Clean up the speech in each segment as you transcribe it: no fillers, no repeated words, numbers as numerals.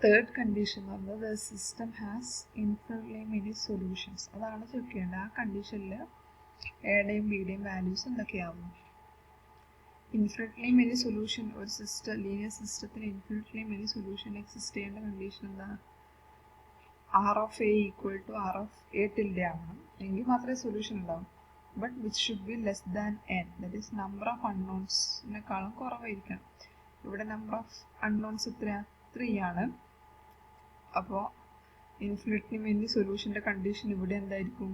Third condition എന്ന് പറയുന്നത് the system has infinitely many solutions. അതാണ് ചെക്ക് ചെയ്യേണ്ടത്. ആ കണ്ടീഷനിൽ എയുടെയും ബിയുടെയും വാല്യൂസ് എന്തൊക്കെയാവുന്നു. ഇൻഫിനിറ്റ്ലി മെനി സൊല്യൂഷൻ, ഒരു സിസ്റ്റം ലീനിയർ സിസ്റ്റത്തിന് ഇൻഫിനിറ്റ്ലി മെനി സൊല്യൂഷൻ എക്സിസ്റ്റ് ചെയ്യേണ്ട കണ്ടീഷൻ എന്താ? R of A equal to R of A tilde ആവണം, എങ്കിൽ മാത്രമേ സൊല്യൂഷൻ ഉണ്ടാവും. But which should be less than N, that is number of അൺനോൺസിനെക്കാളും കുറവായിരിക്കണം. ഇവിടെ നമ്പർ ഓഫ് അൺനോൺസ് എത്രയാണ്? 3 ആണ്. അപ്പോൾ ഇൻഫിനിറ്റ്ലി മെനി സൊല്യൂഷൻ്റെ കണ്ടീഷൻ ഇവിടെ എന്തായിരിക്കും?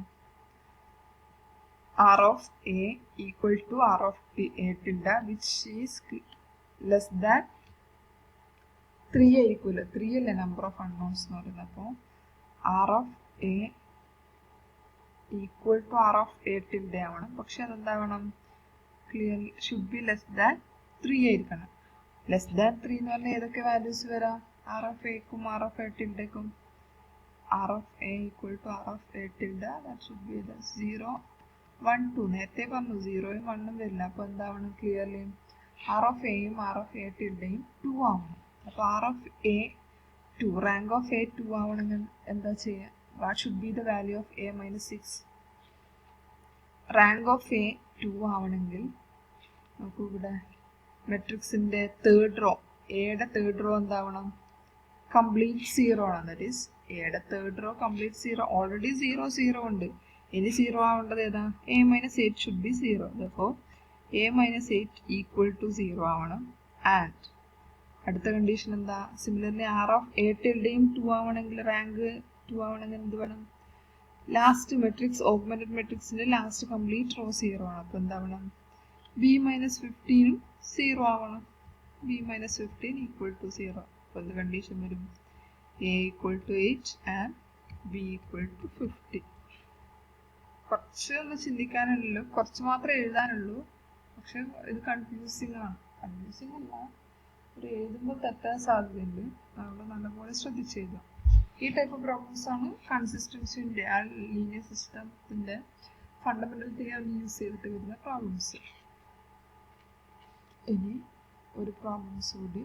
R of A equal to R of A tilde which is less than 3 ആയിരിക്കുമല്ലോ. 3 അല്ലേ നമ്പർ ഓഫ് അൺനോൺസ് എന്ന് പറയുന്നത്. അപ്പോൾ R of A equal to R of A tilde ആവണം. പക്ഷെ അതെന്താവണം? Clearly should be less than 3 ആയിരിക്കണം. ലെസ് ദാൻ 3 എന്ന് പറഞ്ഞാൽ ഏതൊക്കെ വാല്യൂസ് വരാം? ആർ ഓഫ് എക്കും ആർ ഓഫ് എ ടിൽഡേക്കും. R of A equal to R of A tilde that should be 0, 1, 2. നേരത്തെ പറഞ്ഞു 0യും 1ഉം വരില്ല. അപ്പോൾ എന്താവണം? ക്ലിയർലി ആർ ഓഫ് എയും ആർ ഓഫ് എ ടിൽഡയും 2 ആവണം. അപ്പോൾ R of A 2, rank of A 2 ആവണമെങ്കിൽ എന്താ ചെയ്യുക? What should be the value of A minus 6? Rank of A 2 ആവണമെങ്കിൽ നമുക്ക് ഇവിടെ മെട്രിക്സിൻ്റെ തേർഡ് റോ, എയുടെ തേർഡ് റോ എന്താവണം? കംപ്ലീറ്റ് 0 ആണ്. ദാറ്റ് ഈസ് എയുടെ തേർഡ് റോ കംപ്ലീറ്റ് 0. ഓൾറെഡി 0, 0 ഉണ്ട്. ഇനി 0 ആവേണ്ടത് ഏതാ? A minus 8 should be 0. അപ്പോൾ എ മൈനസ് 8 ഈക്വൽ ടു 0 ആവണം. ആൻഡ് അടുത്ത കണ്ടീഷൻ എന്താ? സിമിലർലി ആർ ഓഫ് എ ടിൽഡയും 2 ആവണമെങ്കിൽ, റാങ്ക് 2 ആവണമെങ്കിൽ എന്ത് വേണം? ലാസ്റ്റ് മെട്രിക്സ്, ഓഗ്മെന്റഡ് മെട്രിക്സിന്റെ ലാസ്റ്റ് കംപ്ലീറ്റ് റോ 0 ആണ്. അപ്പോൾ എന്താവണം? ബി മൈനസ് 15ഉം 0 ആവണം. B minus 15 equal to 0. അപ്പോൾ എന്ത് കണ്ടീഷൻ വരും? A equal to 8 and B equal to 50. കുറച്ച് ഒന്ന് ചിന്തിക്കാനുള്ളൂ, കുറച്ച് മാത്രമേ എഴുതാനുള്ളൂ. പക്ഷെ ഇത് കൺഫ്യൂസിങ് ആണ്. കൺഫ്യൂസിങ് അല്ല, ഒരു എഴുതുമ്പോൾ തെറ്റാൻ സാധ്യതയുണ്ട്. അവിടെ നല്ലപോലെ ശ്രദ്ധിച്ച് എഴുതാം. ഈ ടൈപ്പ് ഓഫ് പ്രോബ്ലംസ് ആണ് കൺസിസ്റ്റൻസിൻ്റെ, ആ ലീനിയർ സിസ്റ്റത്തിൻ്റെ ഫണ്ടമെന്റൽ തിയറി യൂസ് ചെയ്തിട്ട് വരുന്ന പ്രോബ്ലംസ്. ഇനി ഒരു പ്രോബ്ലംസ് കൂടി,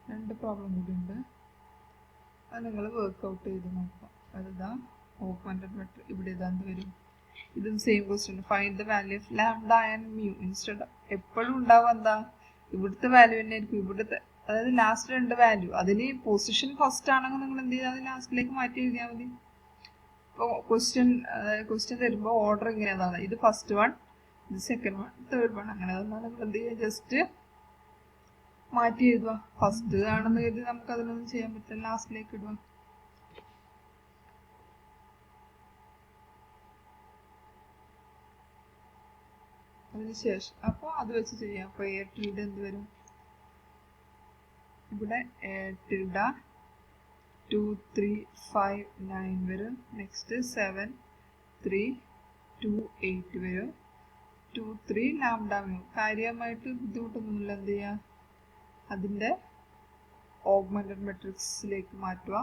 2 പ്രോബ്ലം കൂടി ഉണ്ട്. അത് നിങ്ങൾ വർക്ക്ഔട്ട് ചെയ്ത് നോക്കാം. അതിതാ ഓഗ്മെന്റഡ് മെട്രിക്സ്. ഇവിടെ ഇതാന്ത് വരും? ഇതും same question. Find the value of lambda and mu. Instead എപ്പോഴും ഉണ്ടാവും എന്താ? ഇവിടുത്തെ വാല്യൂ തന്നെ ആയിരിക്കും. ഇവിടുത്തെ, അതായത് ലാസ്റ്റ് 2 വാല്യൂ, അതിന് പൊസിഷൻ ഫസ്റ്റ് ആണെങ്കിൽ നിങ്ങൾ എന്ത് ചെയ്താൽ ലാസ്റ്റിലേക്ക് മാറ്റി എഴുതിയാൽ മതി. ഇപ്പോൾ ക്വസ്റ്റ്യൻ തരുമ്പോൾ ഓർഡർ ഇങ്ങനെയാണ്. ഇത് ഫസ്റ്റ് വൺ, ഇത് സെക്കൻഡ് വൺ, തേർഡ് വൺ, അങ്ങനെ തന്നാൽ നിങ്ങൾ എന്ത് ചെയ്യുക? ജസ്റ്റ് മാറ്റി എഴുതുക. ഫസ്റ്റ് ആണെന്ന് കരുതി നമുക്ക് അതിനൊന്നും ചെയ്യാൻ പറ്റില്ല, ലാസ്റ്റിലേക്ക് ഇടുക. അതിനുശേഷം അപ്പോൾ അത് വെച്ച് ചെയ്യാം. അപ്പോൾ എ ടിൽഡ എന്ത് വരും? ഇവിടെ എ ടിൽഡ 2, 3, 5, 9 വരും. നെക്സ്റ്റ് 7, 3, 2, 8 വരും. 2, 3 ലാംഡ മ്യൂ. കാര്യമായിട്ട് ബുദ്ധിമുട്ടൊന്നുമില്ല. എന്ത് ചെയ്യുക? അതിൻ്റെ ഓഗ്മെന്റഡ് മെട്രിക്സിലേക്ക് മാറ്റുക.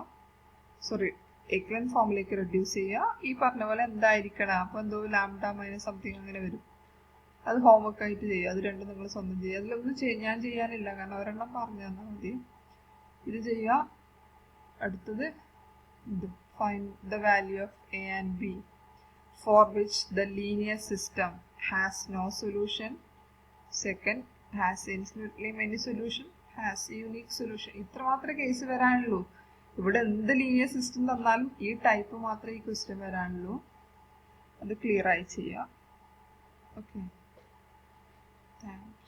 സോറി, എക്ലൻ ഫോമിലേക്ക് റെഡ്യൂസ് ചെയ്യുക. ഈ പറഞ്ഞ പോലെ എന്തായിരിക്കണം? അപ്പോൾ എന്തോ ലാംഡ മൈനസ് സംതിങ് അങ്ങനെ വരും. അത് ഹോംവർക്ക് ആയിട്ട് ചെയ്യുക. അത് രണ്ടും നിങ്ങൾ സ്വന്തം ചെയ്യുക. അതിലൊന്നും ഞാൻ ചെയ്യാനില്ല, കാരണം ഒരെണ്ണം പറഞ്ഞു തന്നാൽ മതി. ഇത് ചെയ്യുക. അടുത്തത് ഇത്, find the value of A and B for which the linear system has no solution. Second, has infinitely many solution, has unique solution. ഇത്ര മാത്രമേ കേസ് വരാനുള്ളൂ. ഇവിടെ എന്ത് ലീനിയർ സിസ്റ്റം തന്നാലും ഈ ടൈപ്പ് മാത്രമേ ഈ ക്വസ്റ്റ്യൻ വരാനുള്ളൂ. അത് ക്ലിയർ ആയി ചെയ്യുക. Okay, thanks.